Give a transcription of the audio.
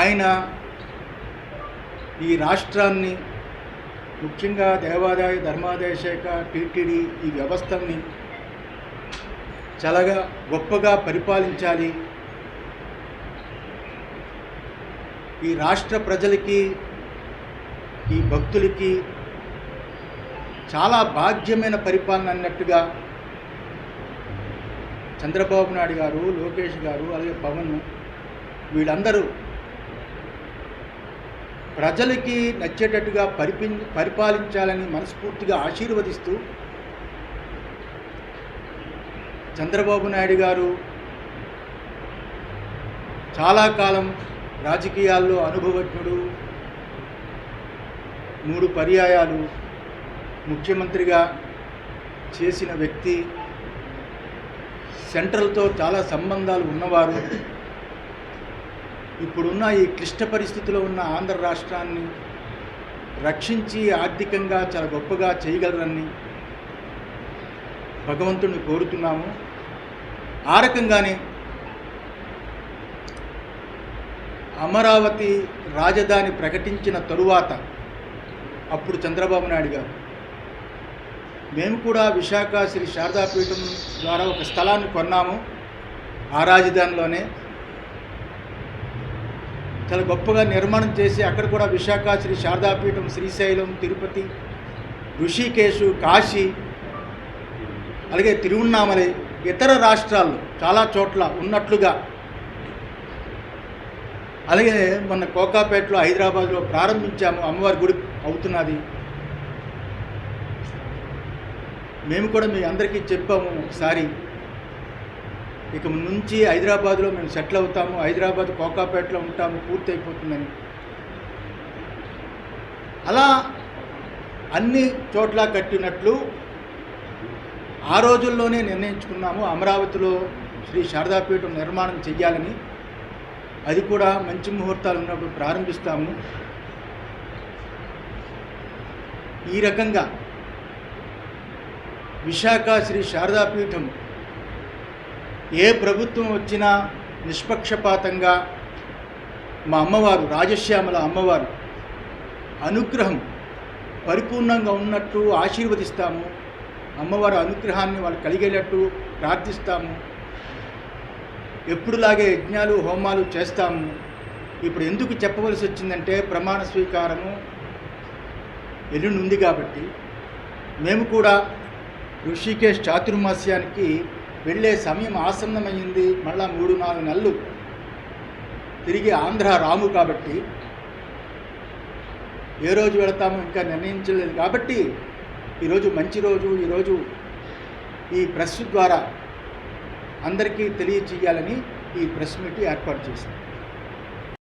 ఆయన ఈ రాష్ట్రాన్ని, ముఖ్యంగా దేవాదాయ ధర్మాదాయ శాఖ, టీటీడీ ఈ వ్యవస్థల్ని చాలా గొప్పగా పరిపాలించాలి, ఈ రాష్ట్ర ప్రజలకి, ఈ భక్తులకి చాలా భాగ్యమైన పరిపాలన అన్నట్టుగా చంద్రబాబు నాయుడు గారు, లోకేష్ గారు, అలాగే పవన్ వీళ్ళందరూ ప్రజలకి నచ్చేటట్టుగా పరిపాలించాలని మనస్ఫూర్తిగా ఆశీర్వదిస్తూ, చంద్రబాబు నాయుడు గారు చాలా కాలం రాజకీయాల్లో అనుభవజ్ఞుడు, 3 పర్యాయాలు ముఖ్యమంత్రిగా చేసిన వ్యక్తి, సెంట్రల్తో చాలా సంబంధాలు ఉన్నవారు, ఇప్పుడున్న ఈ క్లిష్ట పరిస్థితిలో ఉన్న ఆంధ్ర రాష్ట్రాన్ని రక్షించి ఆర్థికంగా చాలా గొప్పగా చేయగలరని భగవంతుడిని కోరుతున్నాము. ఆ రకంగానే అమరావతి రాజధాని ప్రకటించిన తరువాత అప్పుడు చంద్రబాబు నాయుడు గారు, మేము కూడా విశాఖ శ్రీ శారదాపీఠం ద్వారా ఒక స్థలాన్ని కొన్నాము, ఆ రాజధానిలోనే చాలా గొప్పగా నిర్మాణం చేసి అక్కడ కూడా విశాఖ శ్రీ శారదాపీఠం, శ్రీశైలం, తిరుపతి, ఋషికేశు, కాశీ, అలాగే తిరువన్నామలై, ఇతర రాష్ట్రాల్లో చాలా చోట్ల ఉన్నట్లుగా, అలాగే మొన్న కోకాపేటలో హైదరాబాద్లో ప్రారంభించాము, అమ్మవారి గుడి అవుతున్నది. మేము కూడా మీ అందరికీ చెప్పాము ఒకసారి, ఇక నుంచి హైదరాబాద్లో మేము సెటిల్ అవుతాము, హైదరాబాద్ కోకాపేటలో ఉంటాము, పూర్తి అయిపోతుందని. అలా అన్ని చోట్ల కట్టినట్లు ఆ రోజుల్లోనే నిర్ణయించుకున్నాము, అమరావతిలో శ్రీ శారదాపీఠం నిర్మాణం చెయ్యాలని. అది కూడా మంచి ముహూర్తాలు ఉన్నప్పుడు ప్రారంభిస్తాము. ఈ రకంగా విశాఖ శ్రీ శారదాపీఠం ఏ ప్రభుత్వం వచ్చినా నిష్పక్షపాతంగా మా అమ్మవారు, రాజశ్యామల అమ్మవారు అనుగ్రహం పరిపూర్ణంగా ఉన్నట్టు ఆశీర్వదిస్తాము. అమ్మవారి అనుగ్రహాన్ని వాళ్ళు కలిగేటట్టు ప్రార్థిస్తాము. ఎప్పుడులాగే యజ్ఞాలు, హోమాలు చేస్తాము. ఇప్పుడు ఎందుకు చెప్పవలసి వచ్చిందంటే, ప్రమాణ స్వీకారము ఎల్లుండి ఉంది కాబట్టి మేము కూడా ఋషికేశ్ చాతుర్మాస్యానికి వెళ్ళే సమయం ఆసన్నమైంది. మళ్ళా 3-4 నెలలు తిరిగి ఆంధ్ర రాము కాబట్టి ఏ రోజు వెళతామో ఇంకా నిర్ణయించలేదు. కాబట్టి ఈరోజు మంచి రోజు, ఈరోజు ఈ ప్రెస్ ద్వారా అందరికీ తెలియచేయాలని ఈ ప్రెస్ మీట్ ఏర్పాటు చేశాం.